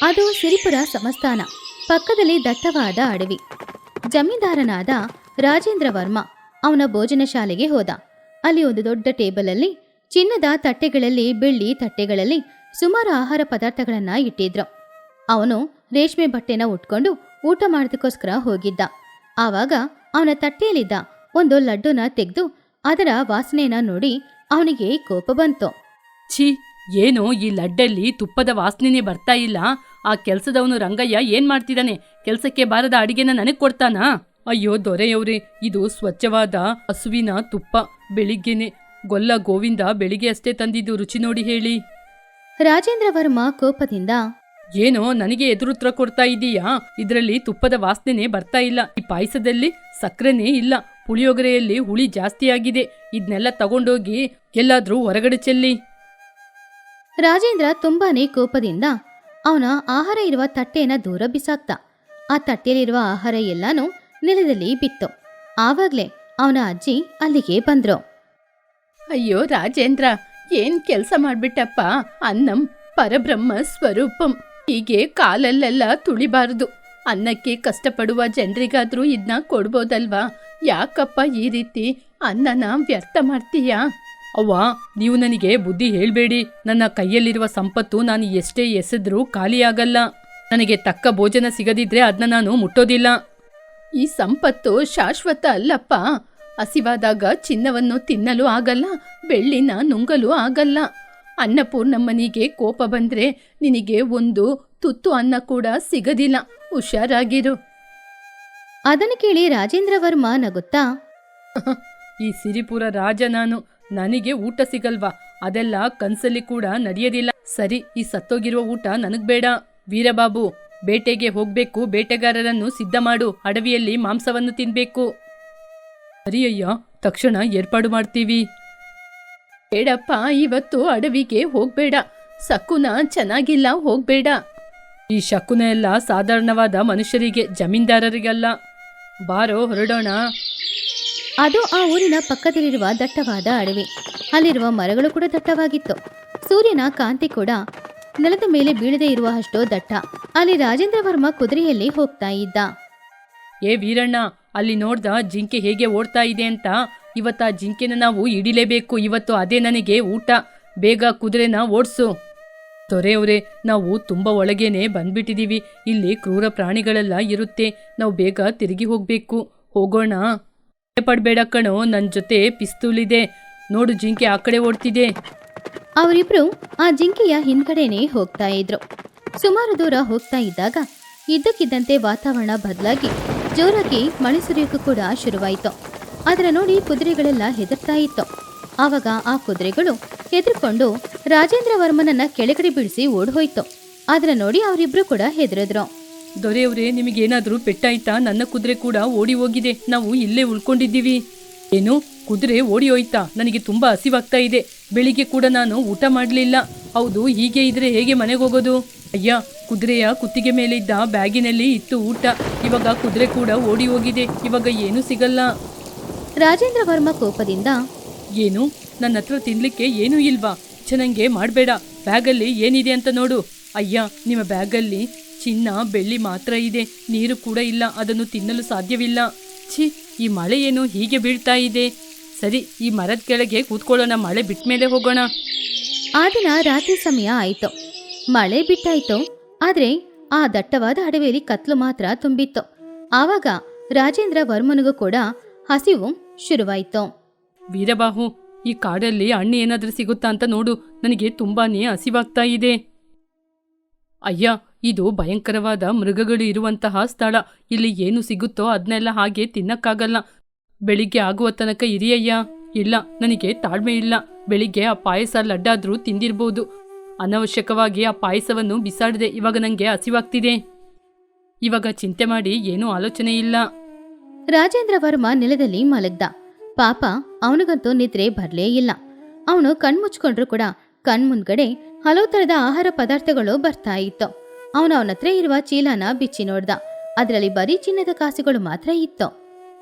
ಅದು ಸಿರಿಪುರ ಸಂಸ್ಥಾನ. ಪಕ್ಕದಲ್ಲಿ ದಟ್ಟವಾದ ಅಡವಿ. ಜಮೀನ್ದಾರನಾದ ರಾಜೇಂದ್ರ ವರ್ಮ ಅವನ ಭೋಜನ ಶಾಲೆಗೆ ಹೋದ. ಅಲ್ಲಿ ಒಂದು ದೊಡ್ಡ ಟೇಬಲಲ್ಲಿ ಚಿನ್ನದ ತಟ್ಟೆಗಳಲ್ಲಿ, ಬೆಳ್ಳಿ ತಟ್ಟೆಗಳಲ್ಲಿ ಸುಮಾರು ಆಹಾರ ಪದಾರ್ಥಗಳನ್ನ ಇಟ್ಟಿದ್ರು. ಅವನು ರೇಷ್ಮೆ ಬಟ್ಟೆನ ಉಟ್ಕೊಂಡು ಊಟ ಮಾಡೋದಕ್ಕೋಸ್ಕರ ಹೋಗಿದ್ದ. ಆವಾಗ ಅವನ ತಟ್ಟೆಯಲ್ಲಿದ್ದ ಒಂದು ಲಡ್ಡುನ ತೆಗೆದು ಅದರ ವಾಸನೆಯನ್ನ ನೋಡಿ ಅವನಿಗೆ ಕೋಪ ಬಂತು. ಛೀ, ಏನೋ ಈ ಲಡ್ಡಲ್ಲಿ ತುಪ್ಪದ ವಾಸನೆನೇ ಬರ್ತಾ ಇಲ್ಲ. ಆ ಕೆಲಸದವನು ರಂಗಯ್ಯ ಏನ್ ಮಾಡ್ತಿದ್ದಾನೆ? ಕೆಲಸಕ್ಕೆ ಬಾರದ ಅಡಿಗೆನ ನನಗ್ ಕೊಡ್ತಾನಾ? ಅಯ್ಯೋ ದೊರೆಯವ್ರೆ, ಇದು ಸ್ವಚ್ಛವಾದ ಹಸುವಿನ ತುಪ್ಪ. ಬೆಳಿಗ್ಗೆನೆ ಗೊಲ್ಲ ಗೋವಿಂದ ಬೆಳಿಗ್ಗೆ ಅಷ್ಟೇ ತಂದಿದ್ದು, ರುಚಿ ನೋಡಿ ಹೇಳಿ. ರಾಜೇಂದ್ರ ವರ್ಮ ಕೋಪದಿಂದ, ಏನೋ ನನಗೆ ಎದುರುತ್ರ ಕೊಡ್ತಾ ಇದೀಯಾ? ಇದರಲ್ಲಿ ತುಪ್ಪದ ವಾಸನೆನೇ ಬರ್ತಾ ಇಲ್ಲ. ಈ ಪಾಯಸದಲ್ಲಿ ಸಕ್ಕರೆನೇ ಇಲ್ಲ. ಪುಳಿಯೋಗರೆಯಲ್ಲಿ ಹುಳಿ ಜಾಸ್ತಿ ಆಗಿದೆ. ಇದನ್ನೆಲ್ಲ ತಗೊಂಡೋಗಿ ಎಲ್ಲಾದ್ರೂ ಹೊರಗಡೆ ಚೆಲ್ಲಿ. ರಾಜೇಂದ್ರ ತುಂಬಾನೇ ಕೋಪದಿಂದ ಅವನ ಆಹಾರ ಇರುವ ತಟ್ಟೆಯನ್ನ ದೂರ ಬಿಸಾಕ್ತ. ಆ ತಟ್ಟೆಯಲ್ಲಿರುವ ಆಹಾರ ಎಲ್ಲಾನು ನೆಲದಲ್ಲಿ ಬಿತ್ತು. ಆವಾಗ್ಲೇ ಅವನ ಅಜ್ಜಿ ಅಲ್ಲಿಗೆ ಬಂದ್ರು. ಅಯ್ಯೋ ರಾಜೇಂದ್ರ, ಏನ್ ಕೆಲಸ ಮಾಡ್ಬಿಟ್ಟಪ್ಪ. ಅನ್ನಂ ಪರಬ್ರಹ್ಮ ಸ್ವರೂಪಂ. ಹೀಗೆ ಕಾಲಲ್ಲೆಲ್ಲ ತುಳಿಬಾರದು. ಅನ್ನಕ್ಕೆ ಕಷ್ಟಪಡುವ ಜನರಿಗಾದ್ರೂ ಇದನ್ನ ಕೊಡ್ಬೋದಲ್ವಾ? ಯಾಕಪ್ಪ ಈ ರೀತಿ ಅನ್ನನ ವ್ಯರ್ಥ ಮಾಡ್ತೀಯಾ? ಅವ್ವ, ನೀವು ನನಗೆ ಬುದ್ಧಿ ಹೇಳ್ಬೇಡಿ. ನನ್ನ ಕೈಯಲ್ಲಿರುವ ಸಂಪತ್ತು ನಾನು ಎಷ್ಟೇ ಎಸೆದ್ರೂ ಖಾಲಿಯಾಗಲ್ಲ. ನನಗೆ ತಕ್ಕ ಭೋಜನ ಸಿಗದಿದ್ರೆ ಅದನ್ನ ನಾನು ಮುಟ್ಟೋದಿಲ್ಲ. ಈ ಸಂಪತ್ತು ಶಾಶ್ವತ ಅಲ್ಲಪ್ಪ. ಹಸಿವಾದಾಗ ಚಿನ್ನವನ್ನು ತಿನ್ನಲು ಆಗಲ್ಲ, ಬೆಳ್ಳಿನ ನುಂಗಲು ಆಗಲ್ಲ. ಅನ್ನಪೂರ್ಣಮ್ಮನಿಗೆ ಕೋಪ ಬಂದ್ರೆ ನಿನಗೆ ಒಂದು ತುತ್ತು ಅನ್ನ ಕೂಡ ಸಿಗದಿಲ್ಲ. ಹುಷಾರಾಗಿರು. ಅದನ್ನು ಕೇಳಿ ರಾಜೇಂದ್ರ ವರ್ಮ ನಗುತ್ತಾ, ಈ ಸಿರಿಪುರ ರಾಜ ನಾನು, ನನಗೆ ಊಟ ಸಿಗಲ್ವಾ? ಅದೆಲ್ಲ ಕನ್ಸಲ್ಲಿ ಕೂಡ ನಡೆಯೋದಿಲ್ಲ. ಸರಿ, ಈ ಸತ್ತೋಗಿರುವ ಊಟ ನನಗ್ ಬೇಡ. ವೀರಬಾಬು, ಬೇಟೆಗೆ ಹೋಗ್ಬೇಕು. ಬೇಟೆಗಾರರನ್ನು ಸಿದ್ಧ ಮಾಡು. ಅಡವಿಯಲ್ಲಿ ಮಾಂಸವನ್ನು ತಿನ್ಬೇಕು. ಸರಿಯಯ್ಯ, ತಕ್ಷಣ ಏರ್ಪಾಡು ಮಾಡ್ತೀವಿ. ಬೇಡಪ್ಪ, ಇವತ್ತು ಅಡವಿಗೆ ಹೋಗ್ಬೇಡ. ಶಕುನ ಚೆನ್ನಾಗಿಲ್ಲ, ಹೋಗ್ಬೇಡ. ಈ ಶಕುನ ಎಲ್ಲ ಸಾಧಾರಣವಾದ ಮನುಷ್ಯರಿಗೆ, ಜಮೀನ್ದಾರರಿಗಲ್ಲ. ಬಾರೋ, ಹೊರಡೋಣ. ಅದು ಆ ಊರಿನ ಪಕ್ಕದಲ್ಲಿರುವ ದಟ್ಟವಾದ ಅಡವಿ. ಅಲ್ಲಿರುವ ಮರಗಳು ಕೂಡ ದಟ್ಟವಾಗಿತ್ತು. ಸೂರ್ಯನ ಕಾಂತಿ ಕೂಡ ನೆಲದ ಮೇಲೆ ಬೀಳದೆ ಇರುವ ಅಷ್ಟು ದಟ್ಟ. ಅಲ್ಲಿ ರಾಜೇಂದ್ರ ವರ್ಮ ಕುದುರೆಯಲ್ಲಿ ಹೋಗ್ತಾ ಇದ್ದ. ಏ ವೀರಣ್ಣ, ಅಲ್ಲಿ ನೋಡ್ದ ಜಿಂಕೆ ಹೇಗೆ ಓಡ್ತಾ ಇದೆ ಅಂತ? ಇವತ್ತು ಆ ಜಿಂಕೆನ ನಾವು ಹಿಡಿಲೇಬೇಕು. ಇವತ್ತು ಅದೇ ನನಗೆ ಊಟ. ಬೇಗ ಕುದುರೆನ ಓಡಿಸು. ದೊರೆಯವ್ರೆ, ನಾವು ತುಂಬಾ ಒಳಗೇನೆ ಬಂದ್ಬಿಟ್ಟಿದೀವಿ. ಇಲ್ಲಿ ಕ್ರೂರ ಪ್ರಾಣಿಗಳೆಲ್ಲ ಇರುತ್ತೆ. ನಾವು ಬೇಗ ತಿರುಗಿ ಹೋಗ್ಬೇಕು. ಹೋಗೋಣ. ಪಡ್ಬೇಡ ಕಣೋ, ನನ್ನ ಜೊತೆ ಪಿಸ್ತೂಲ್ ಇದೆ. ನೋಡು, ಜಿಂಕೆ ಆ ಕಡೆ ಓಡ್ತಿದೆ. ಅವರಿಬ್ರು ಆ ಜಿಂಕೆಯ ಹಿಂದ್ಗಡೆನೆ ಹೋಗ್ತಾ ಇದ್ರು. ಸುಮಾರು ದೂರ ಹೋಗ್ತಾ ಇದ್ದಾಗ ಇದ್ದಕ್ಕಿದ್ದಂತೆ ವಾತಾವರಣ ಬದಲಾಗಿ ಜೋರಾಗಿ ಮಳೆ ಸುರಿಯೋಕ್ಕೂ ಕೂಡ ಶುರುವಾಯಿತು. ಅದರ ನೋಡಿ ಕುದುರೆಗಳೆಲ್ಲ ಹೆದರ್ತಾ ಇತ್ತು. ಆವಾಗ ಆ ಕುದುರೆಗಳು ಹೆದರ್ಕೊಂಡು ರಾಜೇಂದ್ರ ವರ್ಮನನ್ನ ಕೆಳಗಡೆ ಬೀಳಿಸಿ ಓಡ್ಹೋಯ್ತು. ಅದರ ನೋಡಿ ಅವರಿಬ್ರು ಕೂಡ ಹೆದರಿದ್ರು. ದೊರೆಯವ್ರೆ, ನಿಮಗೇನಾದ್ರೂ ಪೆಟ್ಟಾಯ್ತಾ? ನನ್ನ ಕುದುರೆ ಕೂಡ ಓಡಿ ಹೋಗಿದೆ. ನಾವು ಇಲ್ಲೇ ಉಳ್ಕೊಂಡಿದ್ದೀವಿ. ಏನು, ಕುದುರೆ ಓಡಿ ಹೋಯ್ತಾ? ನನಗೆ ತುಂಬಾ ಹಸಿವಾಗ್ತಾ ಇದೆ. ಬೆಳಿಗ್ಗೆ ಕೂಡ ನಾನು ಊಟ ಮಾಡಲಿಲ್ಲ. ಹೌದು, ಹೀಗೆ ಇದ್ರೆ ಹೇಗೆ ಮನೆಗೆ ಹೋಗೋದು? ಅಯ್ಯ, ಕುದುರೆಯ ಕುತ್ತಿಗೆ ಮೇಲೆ ಇದ್ದ ಬ್ಯಾಗಿನಲ್ಲಿ ಇತ್ತು ಊಟ. ಇವಾಗ ಕುದುರೆ ಕೂಡ ಓಡಿ ಹೋಗಿದೆ. ಇವಾಗ ಏನೂ ಸಿಗಲ್ಲ. ರಾಜೇಂದ್ರ ವರ್ಮ ಕೋಪದಿಂದ, ಏನು, ನನ್ನ ಹತ್ರ ತಿನ್ಲಿಕ್ಕೆ ಏನೂ ಇಲ್ವಾ? ಚೆನ್ನಾಗೆ ಮಾಡಬೇಡ. ಬ್ಯಾಗಲ್ಲಿ ಏನಿದೆ ಅಂತ ನೋಡು. ಅಯ್ಯ, ನಿಮ್ಮ ಬ್ಯಾಗಲ್ಲಿ ಚಿನ್ನ ಬೆಳ್ಳಿ ಮಾತ್ರ ಇದೆ. ನೀರು ಕೂಡ ಇಲ್ಲ. ಅದನ್ನು ತಿನ್ನಲು ಸಾಧ್ಯವಿಲ್ಲ. ಛೀ, ಈ ಮಳೆ ಏನು ಹೀಗೆ ಬೀಳ್ತಾ ಇದೆ? ಸರಿ, ಈ ಮರದ ಕೆಳಗೆ ಕೂತ್ಕೊಳ್ಳೋಣ. ಮಳೆ ಬಿಟ್ಟ ಮೇಲೆ ಹೋಗೋಣ. ಆ ದಿನ ರಾತ್ರಿ ಸಮಯ ಆಯಿತು. ಮಳೆ ಬಿಟ್ಟಾಯ್ತು. ಆದ್ರೆ ಆ ದಟ್ಟವಾದ ಅಡವಿಯಲ್ಲಿ ಕತ್ಲು ಮಾತ್ರ ತುಂಬಿತ್ತು. ಆವಾಗ ರಾಜೇಂದ್ರ ವರ್ಮನಿಗೂ ಕೂಡ ಹಸಿವು ಶುರುವಾಯಿತು. ವೀರಬಾಹು, ಈ ಕಾಡಲ್ಲಿ ಹಣ್ಣು ಏನಾದ್ರೂ ಸಿಗುತ್ತಾ ಅಂತ ನೋಡು. ನನಗೆ ತುಂಬಾನೇ ಹಸಿವಾಗ್ತಾ ಇದೆ. ಅಯ್ಯ, ಇದು ಭಯಂಕರವಾದ ಮೃಗಗಳು ಇರುವಂತಹ ಸ್ಥಳ. ಇಲ್ಲಿ ಏನು ಸಿಗುತ್ತೋ ಅದನ್ನೆಲ್ಲ ಹಾಗೆ ತಿನ್ನಕ್ಕಾಗಲ್ಲ. ಬೆಳಿಗ್ಗೆ ಆಗುವ ತನಕ ಇರಿಯಯ್ಯ. ಇಲ್ಲ, ನನಗೆ ತಾಳ್ಮೆ ಇಲ್ಲ. ಬೆಳಿಗ್ಗೆ ಆ ಪಾಯಸ ಲಡ್ಡಾದ್ರೂ ತಿಂದಿರ್ಬೋದು. ಅನವಶ್ಯಕವಾಗಿ ಆ ಪಾಯಸವನ್ನು ಬಿಸಾಡಿದೆ. ಇವಾಗ ನನಗೆ ಹಸಿವಾಗ್ತಿದೆ. ಇವಾಗ ಚಿಂತೆ ಮಾಡಿ ಏನೂ ಆಲೋಚನೆ ಇಲ್ಲ. ರಾಜೇಂದ್ರ ವರ್ಮ ನೆಲದಲ್ಲಿ ಮಲಗ್ದ. ಪಾಪ, ಅವನಿಗಂತೂ ನಿದ್ರೆ ಬರ್ಲೇ ಇಲ್ಲ. ಅವನು ಕಣ್ಮುಚ್ಕೊಂಡ್ರು ಕೂಡ ಕಣ್ಮುಂದ್ಗಡೆ ಹಲವು ತರದ ಆಹಾರ ಪದಾರ್ಥಗಳು ಬರ್ತಾ ಇತ್ತು. ಅವನ ಹತ್ರ ಇರುವ ಚೀಲನ ಬಿಚ್ಚಿ ನೋಡ್ದ. ಅದರಲ್ಲಿ ಬರೀ ಚಿನ್ನದ ಕಾಸುಗಳು ಮಾತ್ರ ಇತ್ತು.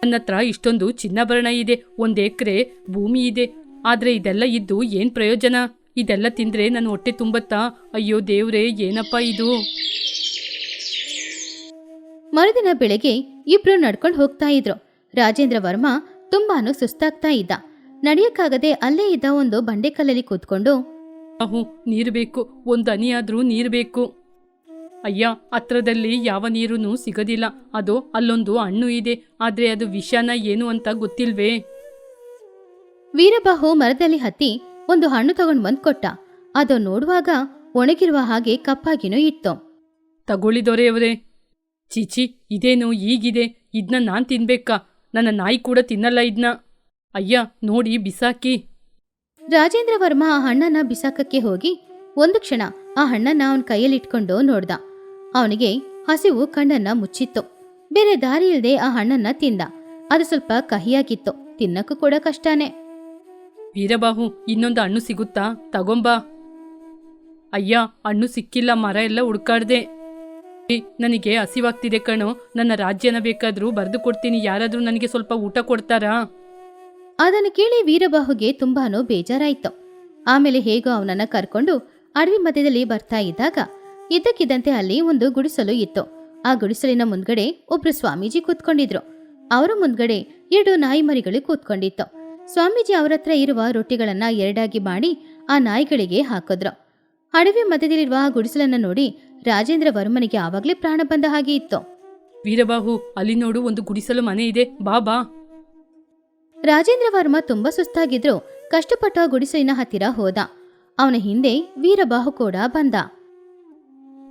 ನನ್ನ ಹತ್ರ ಇಷ್ಟೊಂದು ಚಿನ್ನಾಭರಣ ಇದೆ, 1 ಎಕರೆ ಭೂಮಿ ಇದೆ. ಆದ್ರೆ ಇದೆಲ್ಲ ಇದ್ದು ಏನ್ ಪ್ರಯೋಜನ? ಇದೆಲ್ಲ ತಿಂದ್ರೆ ನನ್ನ ಹೊಟ್ಟೆ ತುಂಬತ್ತಾ? ಅಯ್ಯೋ ದೇವ್ರೇ, ಏನಪ್ಪ ಇದು? ಮರುದಿನ ಬೆಳಗ್ಗೆ ಇಬ್ರು ನಡ್ಕೊಂಡು ಹೋಗ್ತಾ ಇದ್ರು. ರಾಜೇಂದ್ರ ವರ್ಮ ತುಂಬಾನು ಸುಸ್ತಾಗ್ತಾ ಇದ್ದ. ನಡೆಯಕ್ಕಾಗದೆ ಅಲ್ಲೇ ಇದ್ದ ಒಂದು ಬಂಡೆಕಲ್ಲಲ್ಲಿ ಕೂತ್ಕೊಂಡು, ಅಹು ನೀರು ಬೇಕು, ಒಂದು ಹನಿಯಾದ್ರೂ ನೀರು ಬೇಕು. ಅಯ್ಯ, ಹತ್ರದಲ್ಲಿ ಯಾವ ನೀರೂ ಸಿಗೋದಿಲ್ಲ. ಅದು ಅಲ್ಲೊಂದು ಹಣ್ಣು ಇದೆ, ಆದ್ರೆ ಅದು ವಿಷನ ಏನು ಅಂತ ಗೊತ್ತಿಲ್ವೇ? ವೀರಬಾಹು ಮರದಲ್ಲಿ ಹತ್ತಿ ಒಂದು ಹಣ್ಣು ತಗೊಂಡ್ ಬಂದ್ ಕೊಟ್ಟ. ಅದು ನೋಡುವಾಗ ಒಣಗಿರುವ ಹಾಗೆ ಕಪ್ಪಾಗಿನೂ ಇತ್ತು. ತಗೊಳ್ಳಿ ದೊರೆಯವರೇ. ಚೀಚಿ, ಇದೇನು ಹೀಗಿದೆ? ಇದನ್ನ ನಾನ್ ತಿನ್ಬೇಕಾ? ನನ್ನ ನಾಯಿ ಕೂಡ ತಿನ್ನಲ್ಲ ಇದನ್ನ. ಅಯ್ಯ, ನೋಡಿ ಬಿಸಾಕಿ. ರಾಜೇಂದ್ರ ವರ್ಮ ಆ ಹಣ್ಣನ್ನ ಬಿಸಾಕಕ್ಕೆ ಹೋಗಿ ಒಂದು ಕ್ಷಣ ಆ ಹಣ್ಣನ್ನ ಅವನ ಕೈಯಲ್ಲಿಟ್ಕೊಂಡು ನೋಡ್ದ. ಅವನಿಗೆ ಹಸಿವು ಕಣ್ಣನ್ನ ಮುಚ್ಚಿತ್ತು. ಬೇರೆ ದಾರಿ ಇಲ್ಲದೆ ಆ ಹಣ್ಣನ್ನ ತಿಂದ. ಅದು ಸ್ವಲ್ಪ ಕಹಿಯಾಗಿತ್ತು, ತಿನ್ನಕ್ಕೂ ಕೂಡ ಕಷ್ಟನೇ. ವೀರಬಾಹು, ಇನ್ನೊಂದು ಹಣ್ಣು ಸಿಗುತ್ತಾ? ತಗೊಂಬಾ. ಅಯ್ಯ, ಹಣ್ಣು ಸಿಕ್ಕಿಲ್ಲ, ಮರ ಎಲ್ಲ ಹುಡ್ಕಾಡ್ದೆ. ನನಗೆ ಹಸಿವಾಗ್ತಿದೆ ಕಣೋ, ನನ್ನ ರಾಜ್ಯನ ಬೇಕಾದ್ರೂ ಬರೆದು ಕೊಡ್ತೀನಿ, ಯಾರಾದ್ರೂ ನನಗೆ ಸ್ವಲ್ಪ ಊಟ ಕೊಡ್ತಾರಾ? ಅದನ್ನು ಕೇಳಿ ವೀರಬಾಹುಗೆ ತುಂಬಾನು ಬೇಜಾರಾಯಿತು. ಆಮೇಲೆ ಹೇಗೋ ಅವನನ್ನ ಕರ್ಕೊಂಡು ಅಡವಿ ಮಧ್ಯದಲ್ಲಿ ಬರ್ತಾ ಇದ್ದಾಗ ಇದ್ದಕ್ಕಿದ್ದಂತೆ ಅಲ್ಲಿ ಒಂದು ಗುಡಿಸಲು ಇತ್ತು. ಆ ಗುಡಿಸಲಿನ ಮುಂದ್ಗಡೆ ಒಬ್ರು ಸ್ವಾಮೀಜಿ ಕೂತ್ಕೊಂಡಿದ್ರು. ಅವರ ಮುಂದ್ಗಡೆ 2 ನಾಯಿ ಮರಿಗಳು ಕೂತ್ಕೊಂಡಿತ್ತು. ಸ್ವಾಮೀಜಿ ಅವರ ಹತ್ರ ಇರುವ ರೊಟ್ಟಿಗಳನ್ನ ಎರಡಾಗಿ ಮಾಡಿ ಆ ನಾಯಿಗಳಿಗೆ ಹಾಕಿದ್ರು. ಅಡವಿ ಮಧ್ಯದಲ್ಲಿರುವ ಆ ಗುಡಿಸಲನ್ನ ನೋಡಿ ರಾಜೇಂದ್ರ ವರ್ಮನಿಗೆ ಆವಾಗ್ಲೇ ಪ್ರಾಣ ಬಂದ ಹಾಗೆ ಇತ್ತು. ವೀರಬಾಹು, ಅಲ್ಲಿ ನೋಡು, ಒಂದು ಗುಡಿಸಲು ಮನೆ ಇದೆ, ಬಾ. ರಾಜೇಂದ್ರ ವರ್ಮ ತುಂಬಾ ಸುಸ್ತಾಗಿದ್ರು ಕಷ್ಟಪಟ್ಟು ಆ ಗುಡಿಸಲಿನ ಹತ್ತಿರ ಹೋದ. ಅವನ ಹಿಂದೆ ವೀರಬಾಹು ಕೂಡ ಬಂದ.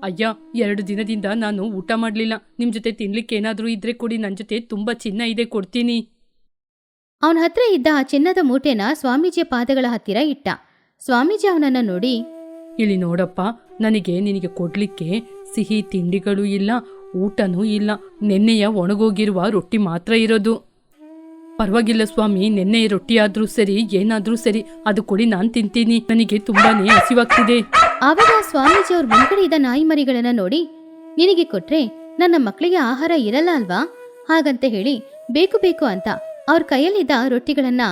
ಅಯ್ಯ, 2 ದಿನದಿಂದ ನಾನು ಊಟ ಮಾಡ್ಲಿಲ್ಲ. ನಿಮ್ ಜೊತೆ ತಿನ್ಲಿಕ್ಕೆ ಏನಾದ್ರೂ ಇದ್ರೆ ಕೊಡಿ, ನನ್ ಜೊತೆ ತುಂಬಾ ಚಿನ್ನ ಇದೆ, ಕೊಡ್ತೀನಿ. ಅವನ ಹತ್ರ ಇದ್ದ ಆ ಚಿನ್ನದ ಮೂಟೆನ ಸ್ವಾಮೀಜಿಯ ಪಾದಗಳ ಹತ್ತಿರ ಇಟ್ಟ. ಸ್ವಾಮೀಜಿ ಅವನನ್ನ ನೋಡಿ, ಇಲ್ಲಿ ನೋಡಪ್ಪ, ನಿನಗೆ ಕೊಡ್ಲಿಕ್ಕೆ ಸಿಹಿ ತಿಂಡಿಗಳು ಇಲ್ಲ, ಊಟನೂ ಇಲ್ಲ. ನೆನ್ನೆಯ ಒಣಗೋಗಿರುವ ರೊಟ್ಟಿ ಮಾತ್ರ ಇರೋದು. ಪರವಾಗಿಲ್ಲ ಸ್ವಾಮಿ, ನೆನ್ನೆ ರೊಟ್ಟಿ ಆದ್ರೂ ಸರಿ, ಏನಾದ್ರೂ ಸರಿ, ಅದು ಕೊಡಿ, ನಾನ್ ತಿಂತೀನಿ. ನನಗೆ ತುಂಬಾನೇ ಹಸಿವಾಗ್ತಿದೆ. ಆವಾಗ ಸ್ವಾಮೀಜಿ ಅವ್ರ ಮುಂದ್ಗಡೆ ಇದ್ದ ನಾಯಿ ಮರಿಗಳನ್ನ ನೋಡಿ, ನಿನಗೆ ಕೊಟ್ರೆ ನನ್ನ ಮಕ್ಕಳಿಗೆ ಆಹಾರ ಇರಲ್ಲ ಅಲ್ವಾ? ಹಾಗಂತ ಹೇಳಿ ಬೇಕು ಬೇಕು ಅಂತ ಅವ್ರ ಕೈಯಲ್ಲಿದ್ದ ರೊಟ್ಟಿಗಳನ್ನ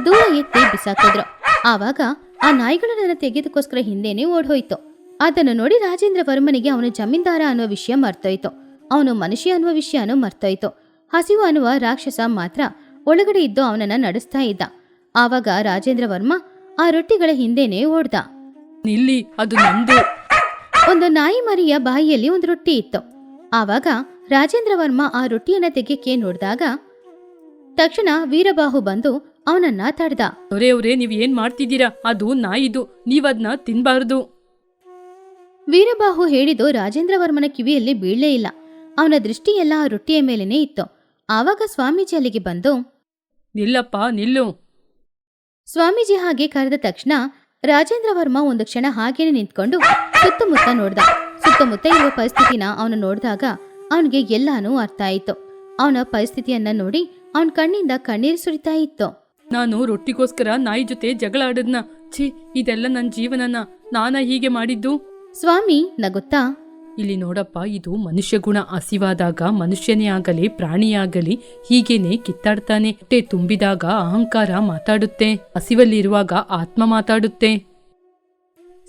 ದೂರ ಎತ್ತಿ ಬಿಸಾಕಿದ್ರು. ಆವಾಗ ಆ ನಾಯಿಗಳನ್ನ ತೆಗೆದಕ್ಕೋಸ್ಕರ ಹಿಂದೆನೆ ಓಡ್ಹೋಯ್ತು. ಅದನ್ನು ನೋಡಿ ರಾಜೇಂದ್ರ ವರ್ಮನಿಗೆ ಅವನು ಜಮೀನ್ದಾರ ಅನ್ನೋ ವಿಷಯ ಮರ್ತೋಯ್ತು. ಅವನು ಮನುಷ್ಯ ಅನ್ನುವ ವಿಷಯನೂ ಮರ್ತೋಯ್ತು. ಹಸಿವು ಅನ್ನುವ ರಾಕ್ಷಸ ಮಾತ್ರ ಒಳಗಡೆ ಇದ್ದು ಅವನನ್ನ ನಡೆಸ್ತಾ ಇದ್ದ. ಆವಾಗ ರಾಜೇಂದ್ರ ವರ್ಮ ಆ ರೊಟ್ಟಿಗಳ ಹಿಂದೆನೆ ಓಡ್ದ. ನಿಲ್ಲಿ, ಅದು ನಂದು. ಒಂದು ನಾಯಿ ಮರಿಯ ಬಾಯಿಯಲ್ಲಿ ಒಂದು ರೊಟ್ಟಿ ಇತ್ತು. ಆವಾಗ ರಾಜೇಂದ್ರ ವರ್ಮ ಆ ರೊಟ್ಟಿಯನ್ನ ತೆಗೆಯಕ್ಕೆ ನೋಡಿದಾಗ ತಕ್ಷಣ ವೀರಬಾಹು ಬಂದು ಅವನನ್ನ ತಡ್ದ. ದೊರೆಯವರೇ, ನೀವ್ ಏನ್ ಮಾಡ್ತಿದ್ದೀರಾ? ಅದು ನಾಯಿದು, ನೀವದ್ನ ತಿನ್ಬಾರ್ದು. ವೀರಬಾಹು ಹೇಳಿದ್ದು ರಾಜೇಂದ್ರ ವರ್ಮನ ಕಿವಿಯಲ್ಲಿ ಬೀಳಲೇ ಇಲ್ಲ. ಅವನ ದೃಷ್ಟಿಯೆಲ್ಲ ಆ ರೊಟ್ಟಿಯ ಮೇಲೇನೆ ಇತ್ತು. ಆವಾಗ ಸ್ವಾಮೀಜಿ ಅಲ್ಲಿಗೆ ಬಂದು, ನಿಲ್ಲಪ್ಪ, ನಿಲ್ಲು. ಸ್ವಾಮೀಜಿ ಹಾಗೆ ಕರೆದ ತಕ್ಷಣ ರಾಜೇಂದ್ರ ವರ್ಮ ಒಂದು ಕ್ಷಣ ಹಾಗೇನೆ ನಿಂತ್ಕೊಂಡು ಸುತ್ತಮುತ್ತ ನೋಡ್ದ. ಸುತ್ತಮುತ್ತ ಇರುವ ಪರಿಸ್ಥಿತಿನ ಅವನು ನೋಡಿದಾಗ ಅವನಿಗೆ ಎಲ್ಲಾನು ಅರ್ಥ ಆಯಿತು. ಅವನ ಪರಿಸ್ಥಿತಿಯನ್ನ ನೋಡಿ ಅವನ ಕಣ್ಣಿಂದ ಕಣ್ಣೀರು ಸುರಿತಾ ಇತ್ತು. ನಾನು ರೊಟ್ಟಿಗೋಸ್ಕರ ನಾಯಿ ಜೊತೆ ಜಗಳ ಆಡದ್ನ. ಛೀ, ಇದೆಲ್ಲ ನನ್ನ ಜೀವನನ ನಾನ ಹೀಗೆ ಮಾಡಿದ್ದು? ಸ್ವಾಮಿ ನಗುತ್ತಾ, ಇಲ್ಲಿ ನೋಡಪ್ಪ, ಇದು ಮನುಷ್ಯ ಗುಣ. ಹಸಿವಾದಾಗ ಮನುಷ್ಯನೇ ಆಗಲಿ ಪ್ರಾಣಿಯಾಗಲಿ ಹೀಗೇನೆ ಕಿತ್ತಾಡ್ತಾನೆ. ಹೊಟ್ಟೆ ತುಂಬಿದಾಗ ಅಹಂಕಾರ ಮಾತಾಡುತ್ತೆ, ಹಸಿವಲ್ಲಿರುವಾಗ ಆತ್ಮ ಮಾತಾಡುತ್ತೆ.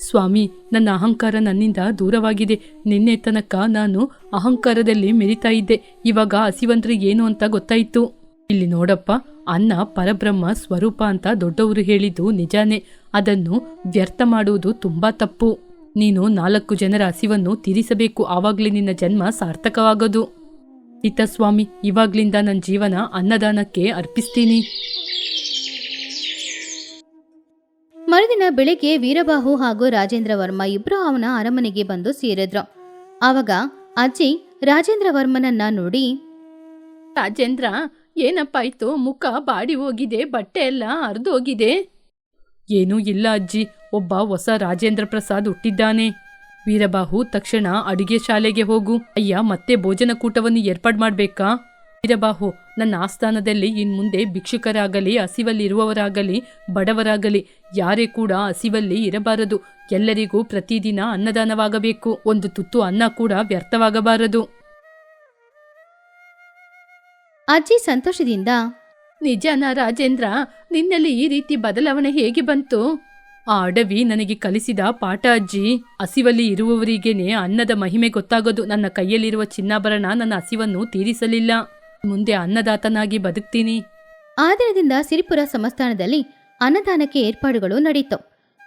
ಸ್ವಾಮಿ, ನನ್ನ ಅಹಂಕಾರ ನನ್ನಿಂದ ದೂರವಾಗಿದೆ. ನಿನ್ನೆ ತನಕ ನಾನು ಅಹಂಕಾರದಲ್ಲಿ ಮೆರಿತಾ ಇದ್ದೆ, ಇವಾಗ ಹಸಿವಂದ್ರೆ ಏನು ಅಂತ ಗೊತ್ತಾಯಿತು. ಇಲ್ಲಿ ನೋಡಪ್ಪ, ಅನ್ನ ಪರಬ್ರಹ್ಮ ಸ್ವರೂಪ ಅಂತ ದೊಡ್ಡವರು ಹೇಳಿದ್ದು ನಿಜಾನೇ. ಅದನ್ನು ವ್ಯರ್ಥ ಮಾಡುವುದು ತುಂಬಾ ತಪ್ಪು. ನೀನು 4 ಜನರ ಹಸಿವನ್ನು ತೀರಿಸಬೇಕು, ಆವಾಗ್ಲೇ ನಿನ್ನ ಜನ್ಮ ಸಾರ್ಥಕವಾಗೋದು. ಇತ್ತ ಸ್ವಾಮಿ, ಇವಾಗ್ಲಿಂದ ನನ್ನ ಜೀವನ ಅನ್ನದಾನಕ್ಕೆ ಅರ್ಪಿಸ್ತೀನಿ. ಮರುದಿನ ಬೆಳಿಗ್ಗೆ ವೀರಬಾಹು ಹಾಗೂ ರಾಜೇಂದ್ರ ವರ್ಮ ಇಬ್ರು ಅವನ ಅರಮನೆಗೆ ಬಂದು ಸೇರಿದ್ರು. ಆವಾಗ ಅಜ್ಜಿ ರಾಜೇಂದ್ರ ವರ್ಮನನ್ನ ನೋಡಿ, ರಾಜೇಂದ್ರ, ಏನಪ್ಪಾಯ್ತು? ಮುಖ ಬಾಡಿ ಹೋಗಿದೆ, ಬಟ್ಟೆ ಎಲ್ಲ ಹರಿದೋಗಿದೆ. ಏನೂ ಇಲ್ಲ ಅಜ್ಜಿ, ಒಬ್ಬ ಹೊಸ ರಾಜೇಂದ್ರ ಪ್ರಸಾದ್ ಹುಟ್ಟಿದ್ದಾನೆ. ವೀರಬಾಹು, ತಕ್ಷಣ ಅಡುಗೆ ಶಾಲೆಗೆ ಹೋಗು. ಅಯ್ಯ, ಮತ್ತೆ ಭೋಜನ ಕೂಟವನ್ನು ಏರ್ಪಾಡು ಮಾಡ್ಬೇಕಾ? ವೀರಬಾಹು, ನನ್ನ ಆಸ್ಥಾನದಲ್ಲಿ ಇನ್ಮುಂದೆ ಭಿಕ್ಷುಕರಾಗಲಿ, ಹಸಿವಲ್ಲಿರುವವರಾಗಲಿ, ಬಡವರಾಗಲಿ ಯಾರೇ ಕೂಡ ಹಸಿವಲ್ಲಿ ಇರಬಾರದು. ಎಲ್ಲರಿಗೂ ಪ್ರತಿದಿನ ಅನ್ನದಾನವಾಗಬೇಕು. ಒಂದು ತುತ್ತು ಅನ್ನ ಕೂಡ ವ್ಯರ್ಥವಾಗಬಾರದು. ಅಜ್ಜಿ ಸಂತೋಷದಿಂದ, ನಿಜಾನ ರಾಜೇಂದ್ರ? ನಿನ್ನಲ್ಲಿ ಈ ರೀತಿ ಬದಲಾವಣೆ ಹೇಗೆ ಬಂತು? ಆ ಅಡವಿ ನನಗೆ ಕಲಿಸಿದ ಪಾಠ ಅಜ್ಜಿ. ಹಸಿವಲ್ಲಿ ಇರುವವರಿಗೇನೆ ಅನ್ನದ ಮಹಿಮೆ ಗೊತ್ತಾಗೋದು. ನನ್ನ ಕೈಯಲ್ಲಿರುವ ಚಿನ್ನಾಭರಣ ನನ್ನ ಹಸಿವನ್ನು ತೀರಿಸಲಿಲ್ಲ. ಮುಂದೆ ಅನ್ನದಾತನಾಗಿ ಬದುಕ್ತೀನಿ. ಆ ದಿನದಿಂದ ಸಿರಿಪುರ ಸಂಸ್ಥಾನದಲ್ಲಿ ಅನ್ನದಾನಕ್ಕೆ ಏರ್ಪಾಡುಗಳು ನಡೀತು.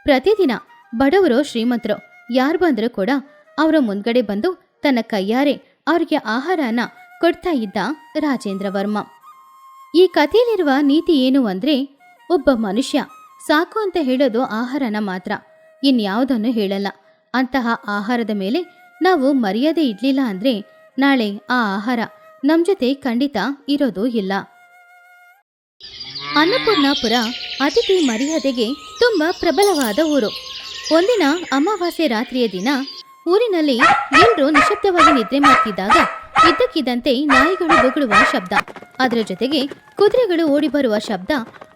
ಪ್ರತಿದಿನ ಬಡವರು ಶ್ರೀಮಂತರು ಯಾರು ಬಂದರೂ ಕೂಡ ಅವರ ಮುಂದ್ಗಡೆ ಬಂದು ತನ್ನ ಕೈಯಾರೆ ಅವರಿಗೆ ಆಹಾರನ ಕೊಡ್ತಾ ಇದ್ದ ರಾಜೇಂದ್ರ ವರ್ಮ. ಈ ಕಥೆಯಲ್ಲಿರುವ ನೀತಿ ಏನು ಅಂದ್ರೆ, ಒಬ್ಬ ಮನುಷ್ಯ ಸಾಕು ಅಂತ ಹೇಳೋದು ಆಹಾರನ ಮಾತ್ರ, ಇನ್ಯಾವುದನ್ನು ಹೇಳಲ್ಲ. ಅಂತಹ ಆಹಾರದ ಮೇಲೆ ನಾವು ಮರ್ಯಾದೆ ಇಡ್ಲಿಲ್ಲ ಅಂದ್ರೆ ನಾಳೆ ಆ ಆಹಾರ ನಮ್ ಜೊತೆ ಖಂಡಿತ ಇರೋದು ಇಲ್ಲ. ಅನ್ನಪೂರ್ಣಾಪುರ ಅತಿಥಿ ಮರ್ಯಾದೆಗೆ ತುಂಬಾ ಪ್ರಬಲವಾದ ಊರು. ಒಂದಿನ ಅಮಾವಾಸ್ಯೆ ರಾತ್ರಿಯ ದಿನ ಊರಿನಲ್ಲಿ ಎಲ್ಲರೂ ನಿಶಬ್ದವಾಗಿ ನಿದ್ರೆ ಮಾಡ್ತಿದ್ದಾಗ ಇದ್ದಕ್ಕಿದ್ದಂತೆ ನಾಯಿಗಳು ಬೊಗಳುವ ಶಬ್ದ, ಅದರ ಜೊತೆಗೆ ಕುದುರೆಗಳು ಓಡಿ ಬರುವ ಶಬ್ದ